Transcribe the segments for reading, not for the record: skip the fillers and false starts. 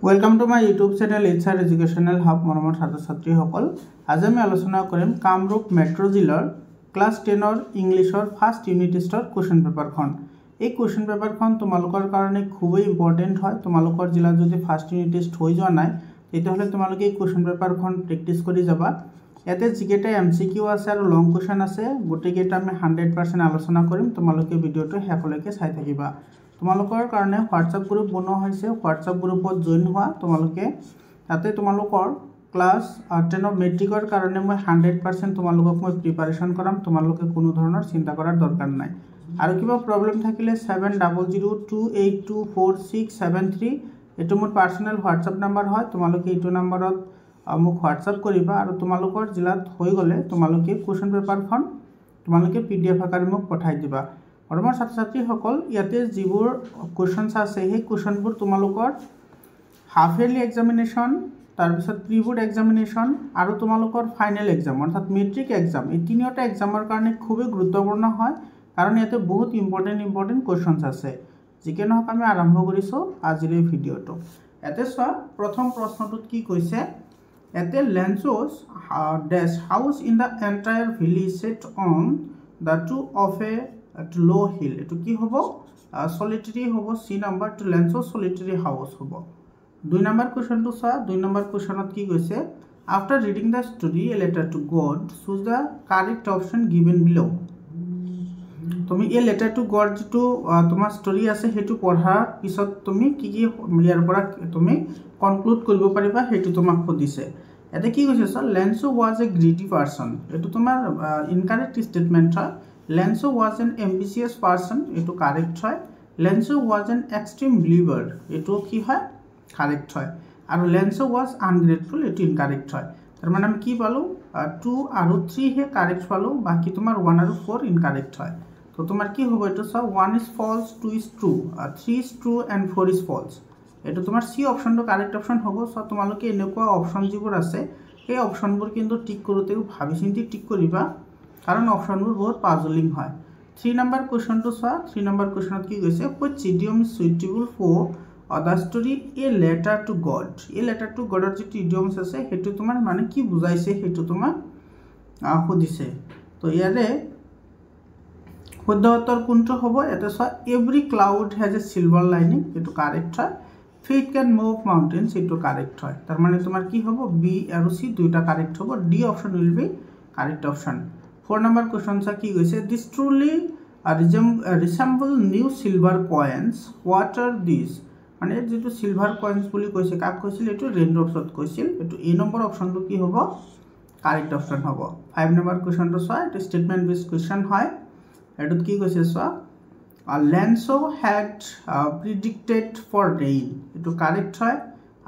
Welcome to my YouTube channel it's our educational hub मरমৰ ছাত্ৰ ছাত্ৰীসকল আজি আমি আলোচনা কৰিম কামৰূপ মেট্ৰ' জিলাৰ ক্লাছ 10ৰ ইংলিছৰ ফাৰ্ষ্ট ইউনিট টেষ্টৰ কোৱেশ্চন পেপাৰখন। এই কোৱেশ্চন পেপাৰখন তোমালোকৰ কাৰণে খুবই ইম্পৰ্টেন্ট হয়। তোমালোকৰ জিলাত যদি ফাৰ্ষ্ট ইউনিট টেষ্ট হৈ যোৱা নাই তেতিয়াহলে তোমালোকে এই কোৱেশ্চন পেপাৰখন প্ৰেক্টিছ কৰি যাবা। ইয়াতে যিকেইটা এমসিকিউ আছে আৰু লং কোৱেশ্চন আছে গোটেইকেইটা আমি 100% আলোচনা কৰিম। তোমালোকে ভিডিঅটো শেষলৈকে চাই থাকিবা। তোমালোকৰ কাৰণে হোৱাটসএপ গ্ৰুপ বনোৱা হৈছে। হোৱাটসএপ গ্ৰুপত জয়েন হোৱা তোমালোকে তাতে তোমালোকৰ ক্লাছ 10 মেট্ৰিকৰ কাৰণে মই 100% তোমালোকক মই প্ৰিপাৰেচন কৰাম। তোমালোকে কোনো ধৰণৰ চিন্তা কৰাৰ দৰকাৰ নাই। আৰু কিবা প্ৰবলেম থাকিলে 7002824673 এটো মোৰ পাৰ্সোনাল হোৱাটসএপ নম্বৰ হয়। তোমালোকে এইটো নম্বৰত মোক হোৱাটসএপ কৰিবা আৰু তোমালোকৰ জিলাত হৈ গলে তোমালোকে কোৱেশ্চন পেপাৰখন তোমালোকে পিডিএফ আকাৰে মোক পঠাই দিবা। মৰমৰ ছাত্ৰ ছাত্ৰীসকল ইয়াতে যিবোৰ কোৱেশ্চনছ আছে সেই কোৱেশ্চনবোৰ তোমালোকৰ হাফ ইয়াৰলি এক্সামিনেশ্যন তাৰপিছত প্ৰি বোৰ্ড এক্সামিনেশ্যন আৰু তোমালোকৰ ফাইনেল এক্সাম অৰ্থাৎ মেট্ৰিক এক্সাম এই তিনিটা এক্সামৰ কাৰণে খুবই গুৰুত্বপূৰ্ণ হয় কাৰণ ইয়াতে বহুত ইম্পৰ্টেন্ট কোৱেশ্চনছ আছে। যিকে নহওক আমি আৰম্ভ কৰিছো আজিৰ এই ভিডিঅটো। ইয়াতে চোৱা প্ৰথম প্ৰশ্নটোত কি কৈছে ইয়াতে লেঞ্চোছ ডেছ house in the entire village set on the top of a at low hill eto ki hobo solitary hobo c number to lenso solitary house hobo 2 number question to sa 2 number question ot ki goise after reading the story a letter to god choose the correct option given below তুমি এই letter to god যেটো তোমার story আছে হেতু পঢ়াৰ পিছত তুমি কি কি ইয়াৰ পৰা তুমি কনক্লুড কৰিব পাৰিবা হেতু তোমাক খুদিছে। এতে কি কৈছে সৰ Lencho was a greedy person এটো তোমাৰ ইনকারেক্ট স্টেটমেন্ট হয়। Lenso was an ambitious person eto correct hoy Lenso was an extreme believer eto ki hoy correct hoy aru Lenso was ungrateful eto incorrect hoy tar mane ami ki palo 2 aru 3 he correct palo baki tomar 1 aru 4 incorrect hoy to tomar ki hobo eto sa 1 is false 2 is true 3 is true and 4 is false eto tomar c option to correct option hobo so tomaloke enekwa option jibur ase ei option bur kintu tik korute bhabi chinti tik koriba कारण অপশনবোৰ বহুত পাজলিং হয়। 3 number কোৱেশ্চনটো চোৱা 3 number কোৱেশ্চনত কি কৈছে which idiom is suitable for the story a letter to god a letter to god ৰ যে idioms আছে হেতু তোমাৰ মানে কি বুজাইছে হেতু তোমাৰ খুদিছে। তো ইয়াৰে শুদ্ধ উত্তৰ কোনটো হ'ব এটা চোৱা every cloud has a silver lining এটো কারেক্ট হয়। faith can move mountains এটো কারেক্ট হয়। তার মানে তোমার কি হ'ব b আৰু c দুইটা কারেক্ট হ'ব। d option will be correct option। 4 number question sa ki goise this truly resemble new silver coins what are these মানে যেটো সিলভার কয়েন্স বলি কৈছে কাক কৈছিল এটো রেইনড্রপস ত কৈছিল এটো a নম্বৰ অপশনটো কি হ'ব কাৰেক্ট অপশন হ'ব। 5 নম্বৰ কোৱেশ্চনটো চোৱা এটা স্টেটমেন্ট বেস কোৱেশ্চন হয় এটো কি কৈছে চোৱা Lenso had predicted for rain এটো কাৰেক্ট হয়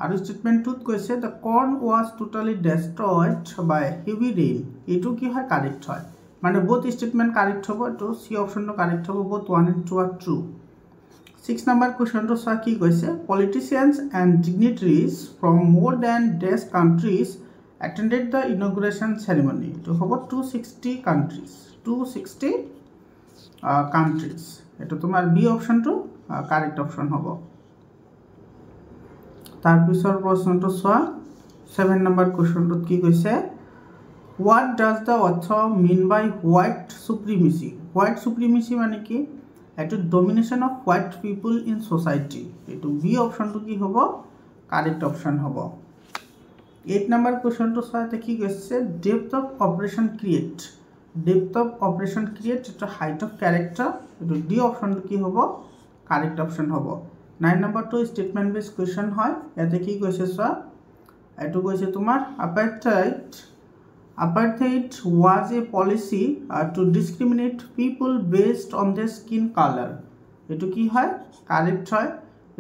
আৰু স্টেটমেন্টটোত কৈছে the corn was totally destroyed by heavy rain এটো কি হয় কারেক্ট হয় মানে both statement correct hobo to c option to correct hobo both 1 and 2 are true। 6 number question to sa ki koise politicians and dignitaries from more than 10 countries attended the inauguration ceremony to hobo 260 countries 260 countries eto tomar b option to correct option hobo। tar pisor proshon to sa 7 number question to ki koise what does the author mean by white supremacy white supremacy mane ki eto domination of white people in society eto b option to ki hobo correct option hobo। 8 number question to saite ki koise depth of operation create eto height of character eto d option to ki hobo correct option hobo। 9 number to statement based question hoy ete ki koise sa eto koise tomar Apartheid was a policy to discriminate people based on their skin color eto ki hoy correct hoy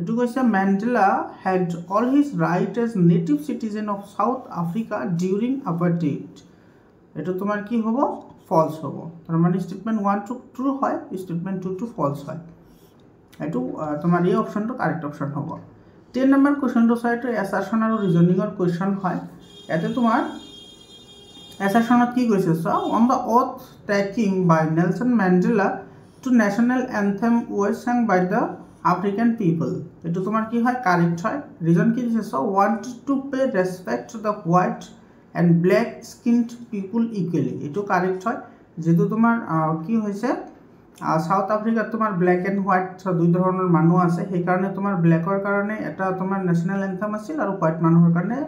eto koise Mandela had all his right as native citizen of South Africa during apartheid eto tomar ki hobo false hobo tar mane statement 1 to true hoy statement 2 to false hoy eto tomar a option to correct option hobo। 10 number question to sa eto assertion aru reasoning or question hoy ete tomar assertion ki koise so on the oath taking by Nelson Mandela to national anthem was sung by the African people এটো তোমার কি হয় correct হয় reason কি দিছে so want to pay respect to the white and black skinned people equally এটো correct হয় যেহেতু তোমার কি হয়েছে সাউথ আফ্রিকাত তোমার ব্ল্যাক এন্ড হোয়াইট দুই ধরনের মানুষ আছে সেই কারণে তোমার ব্ল্যাকৰ কাৰণে এটা তোমাৰ ন্যাশনাল এন্থেম আছিল আৰ হোয়াইট মানুহৰ কাৰণে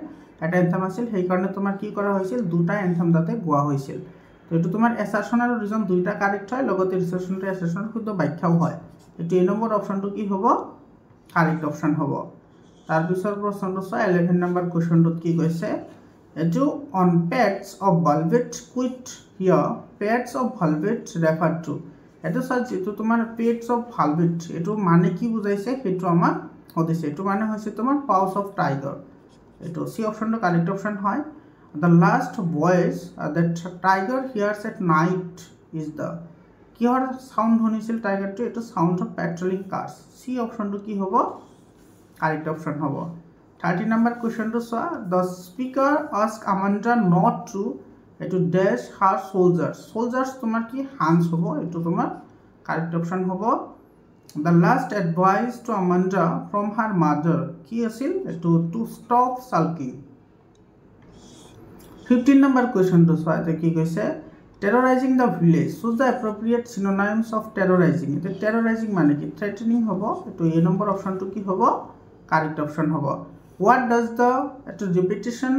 এটা এন্থেম আছিল সেই কাৰণে তোমাৰ কি কৰা হয়েছিল দুটা এন্থেম তাতে গোৱা হৈছিল তো এটো তোমাৰ অ্যাসাৰশন আৰ ৰিজন দুইটা কাৰেক্ট হয় লগতে ৰিসেপশনটো অ্যাসাৰশনৰ শুদ্ধ ব্যাখ্যাও হয় এটো এই নম্বৰ অপশনটো কি হ'ব কাৰেক্ট অপশন হ'ব তাৰ পিছৰ প্ৰশ্নটো 11 নম্বৰ কোৱেশ্চনটোত কি কৈছে এটো on pads of velvet quiet here pads of velvet refer to এটো স্যার যেটো তোমার পেটস অফ ভালভেট এটো মানে কি বুঝাইছে সেটো আমাক হদিছে এটো মানে হইছে তোমার পাউস অফ টাইগার এটো সি অপশনটো কারেক্ট অপশন হয় the last voice that tiger hears at night is the কিহৰ সাউন্ড শুনিছিল টাইগারটো এটো সাউন্ড অফ পেট্রোলিং কার্স সি অপশনটো কি হ'ব কারেক্ট অপশন হ'ব 30 নম্বৰ কোৱেশ্চনটো চোৱা the speaker ask Amanda not to এটো ড্যাশ হার সোলজার্স তোমার কি হান্স হ'ব এটো তোমার কারেক্ট অপশন হ'ব the last advice to Amanda from her mother কি আছিল এটো to stop sulking 15 number question to soite ki koise terrorizing the village choose the appropriate synonyms of terrorizing eto terrorizing mane ki threatening hobo eto a number option to ki hobo correct option hobo what does the repetition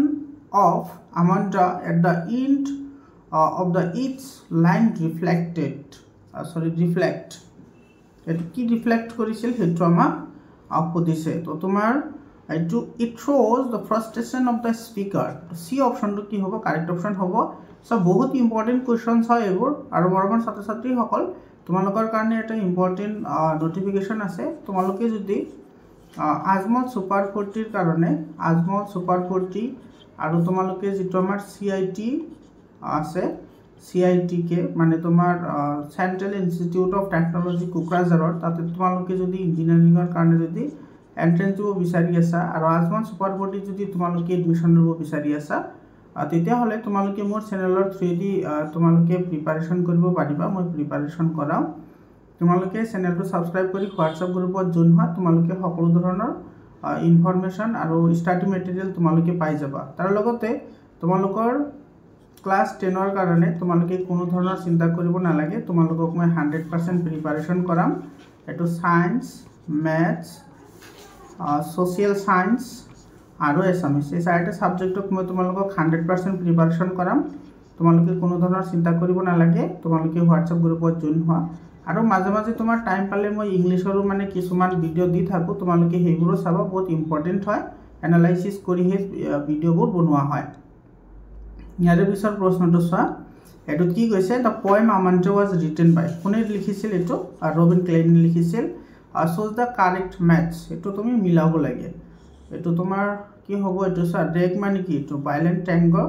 of Amanda at the end of the each line reflect eto ki reflect korisil hetu ama apodise to tomar it shows the frustration of the speaker C option to ki hobo correct option hobo so বহুত important questions হয় এবোৰ আৰু বৰ্তমান ছাত্ৰ ছাত্ৰী সকল তোমালোকৰ কাৰণে এটা ইম্পৰ্টেন্ট নোটিফিকেশন আছে তোমালোকে যদি আজমল সুপাৰ 40 ৰ কাৰণে আজমল সুপাৰ 40 আৰু তোমালোকে যেটো আমাৰ CIT আছে CIT কে মানে তোমাৰ সেন্ট্ৰাল ইনস্টিটিউট অফ টেকনলজি কোকৰাঝাৰৰ তাতে তোমালোকে যদি ইঞ্জিনিয়াৰিংৰ কাৰণে যদি এন্ট্ৰেন্স দিব বিচাৰি আছা আৰু আজমল সুপাৰ 40 যদি তোমালোকে এডমিশন লব বিচাৰি আছা তেতিয়া হলে তোমালোকে মোৰ চেনেলৰ থ্ৰুদি তোমালোকে প্ৰিপাৰেচন কৰিব পাৰিবা মই প্ৰিপাৰেচন কৰাম তোমালোকে চেনেলটো সাবস্ক্ৰাইব কৰি WhatsApp গ্ৰুপত জয়েন হোৱা তোমালোকে সকলো ধৰণৰ ইনফৰমেশন আৰু ষ্টাডি মেটেৰিয়েল তোমালোকে পাই যাবা তাৰ লগতে তোমালোকৰ ক্লাস 10 ৰ কাৰণে তোমালোকে কোনো ধৰণৰ চিন্তা কৰিব নালাগে তোমালোকক মই 100% প্ৰিপাৰেচন কৰাম এটো সায়েন্স ম্যাথছ social science আৰু এছামিছ এই চাৰিটা সাবজেক্টক মই তোমালোকক 100% প্ৰিপাৰেচন কৰাম তোমালোকে কোনো ধৰণৰ চিন্তা কৰিব নালাগে তোমালোকে WhatsApp গ্ৰুপত জয়েন হোৱা আৰু মাজে মাজে তোমাৰ টাইম পালে মই ইংলিশৰো মানে কিছুমান ভিডিও দি থাকো তোমালোকে হেইবোৰো চাবা বহুত ইম্পৰ্টেন্ট হয় এনালাইসিস কৰি হে ভিডিওবোৰ বনোৱা হয় ইয়াৰে পিছৰ প্ৰশ্নটো চোৱা এটো কি কৈছে the poem Amanda was written by কোনে লিখিছিল এটো ৰবিন ক্লেইন লিখিছিল choose the correct match এটো তুমি মিলাব লাগে এটো তোমার কি হ'ব এটো ড্ৰেগ মানে কি এটো ভাইলেন্ট ট্যাঙ্গো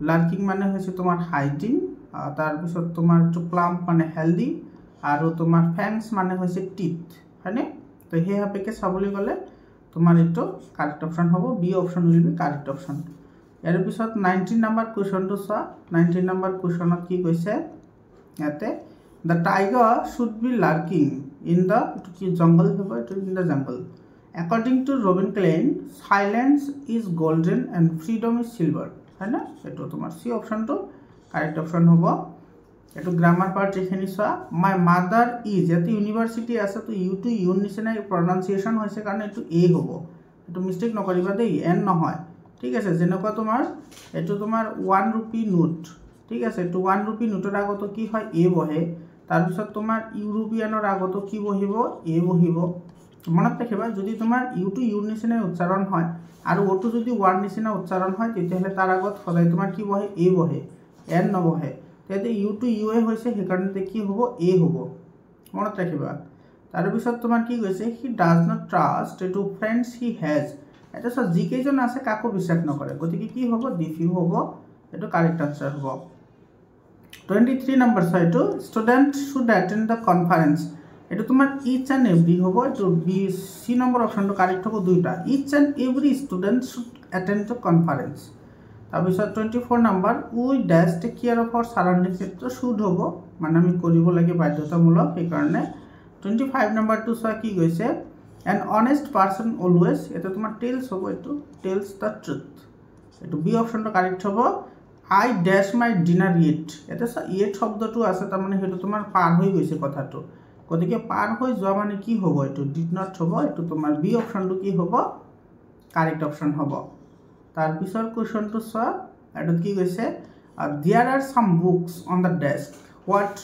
লাৰ্কিং মানে হৈছে তোমাৰ হাইডিং তাৰ পিছত তোমাৰ টু প্লাম্প মানে হেলদি আৰু তোমাৰ ফ্যাংস মানে হৈছে টিথ হয়নে তো হে হাপেকে চাবলৈ গলে তোমাৰ এটো কাৰেক্ট অপশন হ'ব B option will be correct option ইয়াৰ পিছত 19 নম্বৰ কোৱেশ্চনটো চোৱা 19 নম্বৰ কোৱেশ্চনত কি কৈছে ইয়াতে the tiger should be lurking in the jungle in the jungle according to Robin Klein silence is golden and freedom is silver है ना एटो তোমার সি অপশনটো কারেক্ট অপশন হ'ব এটো গ্রামার পার্ট এখানে চোৱা my mother is এটো ইউনিভাৰ্সিটি আছে তো ইউ টু ইউন নিচিনা প্ৰনাউন্সিয়েশন হৈছে কাৰণ এটো এ হ'ব এটো মিস্টেক নকৰিবা দেই এন নহয় ঠিক আছে যেনেকুৱা তোমাৰ এটো তোমাৰ 1 ৰুপি নোট ঠিক আছে এটো 1 ৰুপি নোটৰ আগত কি হয় এ বহে তাৰ পিছত তোমাৰ ইউৰোপিয়ানৰ আগত কি বহিব এ বহিব মনত ৰাখিবা যদি তোমাৰ ইউ টু ইউৰ নিচিনা উচ্চাৰণ হয় আৰু ওটো যদি ওয়ান নিচিনা উচ্চাৰণ হয় তেতিয়াহলে তাৰ আগত সদায় তোমাৰ কি বহে এ বহে এন নবহে তেতে ইউ টু ইউ এ হৈছে হেকাৰণে কি হ'ব এ হ'ব মনত ৰাখিবা তাৰ পিছত তোমাৰ কি কৈছে he does not trust to friends he has এটা সব জি কেজন আছে কাকো বিশ্বাস নকৰে গতিকে কি হ'ব ডিফিউ হ'ব এটো কারেক্ট আনসার হ'ব 23 number side to student should attend the conference eto tomar each and every hobo eto b c number option to correct hobo duita each and every student should attend the conference tabisor 24 number we dash take care of our surroundings eto should hobo mane ami koribo lage badhyota mulok ei karone 25 number to sa ki goise an honest person always, এটা তোমাৰ tells হ'ব, এইটো tells the truth, এইটো B অপশ্যনটো correct হ'ব। I does my dinner eat, এটা eat শব্দটো আছে, তাৰমানে সেইটো তোমাৰ পাৰ হৈ গৈছে কথাটো, গতিকে পাৰ হৈ যোৱা মানে কি হ'ব, এইটো ডিড নট হ'ব, এইটো তোমাৰ বি অপশ্যনটো কি হ'ব, কাৰেক্ট অপশ্যন হ'ব। তাৰপিছৰ কুৱেশ্যনটো চোৱা, এইটোত কি কৈছে, there are some books on the desk, what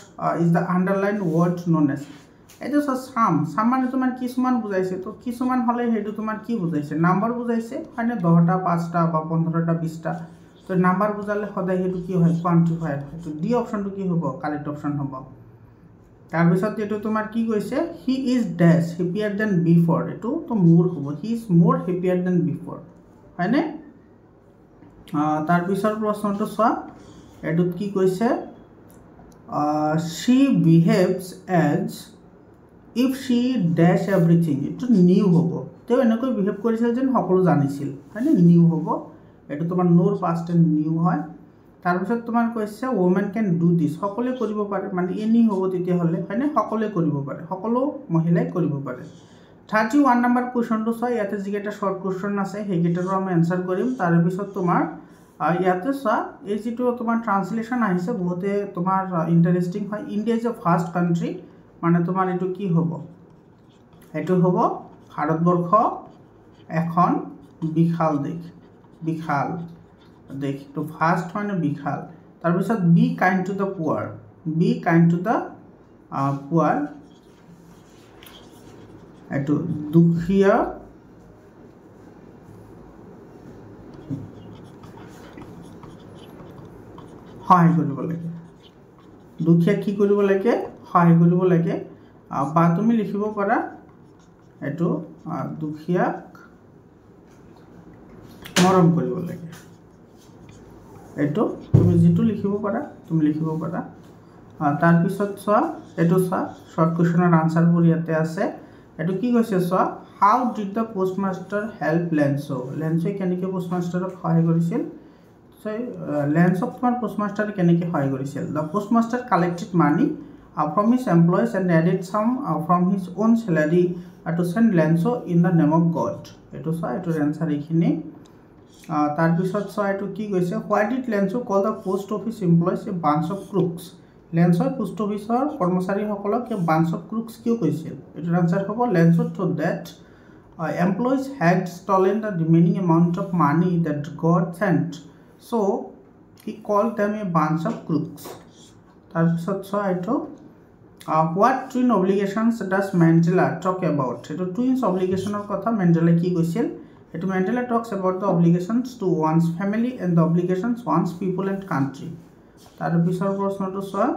is the underline word known as, এইটো চাম মানে তোমাৰ কিছুমান বুজাইছে, তো কিছুমান হ'লে সেইটো তোমাৰ কি বুজাইছে, নাম্বাৰ বুজাইছে, হয়নে, 10টা 5টা বা 15টা 20টা, তো নাম্বাৰ বুজালে সদায় সেইটো কি হয়, কোৱান্টিফায়াৰ হয়, তো ডি অপশ্যনটো কি হ'ব, কাৰেক্ট অপশ্যন হ'ব। তাৰপিছত এইটো তোমাৰ কি কৈছে, হি ইজ ডেছ হেপিয়াৰ দেন বিফৰ, এইটো তো মোৰ হ'ব, হি ইজ মোৰ হেপিয়াৰ দেন বিফৰ, হয়নে। তাৰপিছৰ প্ৰশ্নটো চোৱা, এইটোত কি কৈছে, she behaves as if she dash everything, এইটো নিউ হ'ব, তেওঁ এনেকৈ বিহেভ কৰিছিল যেন সকলো জানিছিল, হয়নে, নিউ হ'ব, এইটো তোমাৰ নোৰ পাষ্ট টেন্স নিউ হয়। তাৰপিছত তোমাৰ কৈছে ওমেন কেন ডু দিছ, সকলোৱে কৰিব পাৰে, মানে এনি হ'ব তেতিয়াহ'লে, হয়নে, সকলোৱে কৰিব পাৰে, সকলো মহিলাই কৰিব পাৰে। 31 নম্বৰ কুৱেশ্যনটো চোৱা, ইয়াতে যিকেইটা শ্বৰ্ট কুৱেশ্যন আছে সেইকেইটাৰো আমি এনচাৰ কৰিম। তাৰপিছত তোমাৰ ইয়াতে চোৱা, এই যিটো তোমাৰ ট্ৰান্সলেশ্যন আহিছে বহুতে তোমাৰ ইণ্টাৰেষ্টিং হয়, India is a first country, মানে তোমাৰ এইটো কি হ'ব, এইটো হ'ব ভাৰতবৰ্ষ এখন বিশাল দেশ, বিশাল দেশ, তো ফাৰ্ষ্ট মানে বিশাল। তাৰপিছত বি কাইণ্ড টু দ্য পুৱাৰ, বি কাইণ্ড টু দ্য পুৱাৰ, এইটো দুখীয়া সহায় কৰিব লাগে, দুখীয়া কি কৰিব লাগে, সহায় কৰিব লাগে, বা তুমি লিখিব পাৰা এইটো দুখীয়াক মৰম কৰিব লাগে, এইটো তুমি যিটো লিখিব পাৰা তুমি লিখিব পাৰা। তাৰপিছত চোৱা, এইটো চোৱা শ্বৰ্ট কুৱেশ্যনৰ আনচাৰবোৰ ইয়াতে আছে, এইটো কি কৈছে চোৱা, হাউ ডিড দ্য পোষ্টমাষ্টাৰ হেল্প লেন্সো, লেন্সোৱে কেনেকৈ পোষ্টমাষ্টাৰক সহায় কৰিছিল, লেন্সক তোমাৰ পোষ্টমাষ্টাৰে কেনেকৈ সহায় কৰিছিল, the postmaster collected money from his employees and added some from his own salary to send Lenso in the name of God, এইটো চোৱা, এইটোৰ এনচাৰ এইখিনি। তাৰপিছত চোৱা, এইটো কি কৈছে, why did Lenso call the post office employees a bunch of crooks, লেন্সই পোষ্ট অফিচৰ কৰ্মচাৰীসকলক a bunch of crooks কিয় কৈছিল, এইটোৰ এনচাৰ হ'ব, Lenso thought that employees had stolen the remaining amount of money that God sent, so he called them a bunch of crooks। তাৰপিছত চোৱা, এইটো what twin obligations does Mandela talk about, এইটো twins অব্লিগেশ্যনৰ কথা মেণ্ডেলাই কি কৈছিল, এইটো Mandela talks about the obligations to one's family and the obligations one's people and country। তাৰপিছৰ প্ৰশ্নটো চোৱা,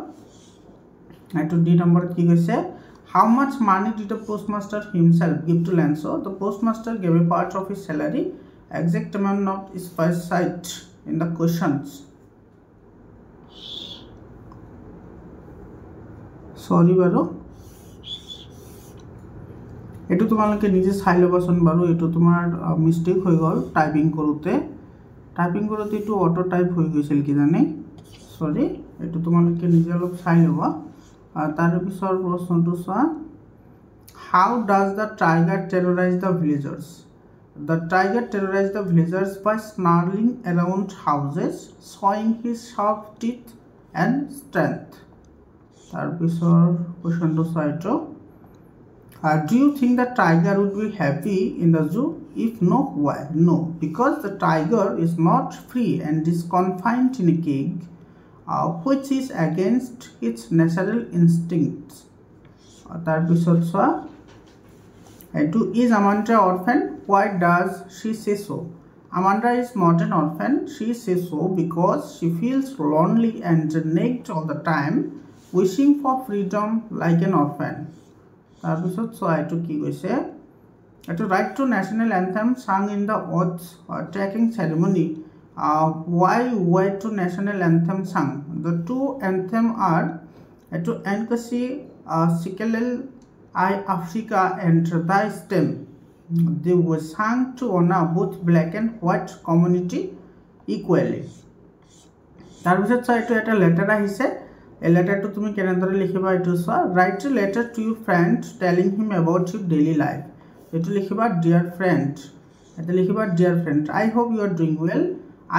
এইটো ডি নম্বৰত কি কৈছে, how much money did the postmaster himself give to Lenso, the postmaster gave a part of his salary, exact amount not specified in the questions, সৰি বাৰু, এইটো তোমালোকে নিজে চাই ল'বাচোন বাৰু, এইটো তোমাৰ মিষ্টেক হৈ গ'ল টাইপিং কৰোঁতে এইটো অটো টাইপ হৈ গৈছিল কিজানি, সৰি, এইটো তোমালোকে নিজে অলপ চাই ল'বা। তাৰপিছৰ প্ৰশ্নটো চোৱা, how does the tiger terrorize the villagers, the tiger terrorize the villagers by snarling around houses, শ্বয়িং his sharp teeth and strength. তাৰপিছৰ কুৱেশ্যনটো চোৱা, এইটো do you think the tiger would be happy in the zoo, if no, why, no, because the tiger is not free and is confined in a cage, which is against its natural instincts। তাৰপিছত চোৱা, এইটো is Amanda orphan, why does she say so, Amanda is not an orphan, she says so because she feels lonely and naked all the time, wishing for freedom like an orphan। তাৰপিছত চোৱা, এইটো কি কৈছে, এইটো right to national anthem sang in the oath taking ceremony, why to national anthem sang, the two anthem are এইটো Nkosi Sikelel I Africa and Thy Stem, they were sung to honor both black and white community equally। তাৰপিছত চোৱা, এইটো এটা letter আহিছে, এই লেটাৰটো তুমি কেনেদৰে লিখিবা, এইটো চোৱা, write a letter to your friend telling him about your daily life, এইটো লিখিবা ডিয়াৰ ফ্ৰেণ্ড, এটা লিখিবা dear friend. I hope you are doing well.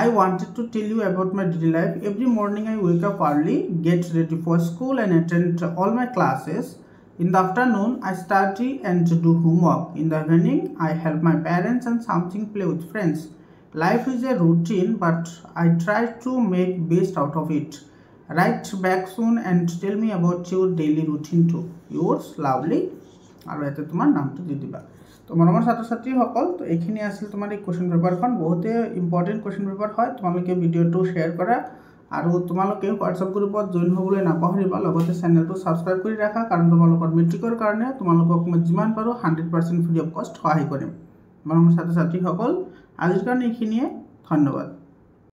I wanted to tell you about my daily life. Every morning I wake up early, get ready for school and attend all my classes. In the afternoon, I study and do homework. In the evening, I help my parents and something play with friends. Life is a routine, but I try to make best out of it. Write back soon and tell me about your daily routine too. Yours, Lovely. আৰু এতে তোমাৰ নামটো দি দিবা। তো মৰমৰ ছাত্ৰ ছাত্ৰীসকল, তো এইখিনি আছিল তোমাৰ এই কুৱেশ্যন পেপাৰখন। বহুতে ইম্পৰ্টেণ্ট কুৱেশ্যন পেপাৰ হয়। তোমালোকে ভিডিঅ'টো শ্বেয়াৰ কৰা আৰু তোমালোকে হোৱাটছআপ গ্ৰুপত জইন হ'বলৈ নাপাহৰিবা। লগতে চেনেলটো ছাবস্ক্ৰাইব কৰি ৰাখা, কাৰণ তোমালোকৰ মেট্ৰিকৰ কাৰণে তোমালোকক মই যিমান পাৰোঁ 100% ফ্ৰী অফ কষ্ট সহায় কৰিম। মৰমৰ ছাত্ৰ ছাত্ৰীসকল, আজিৰ কাৰণে এইখিনিয়ে। ধন্যবাদ।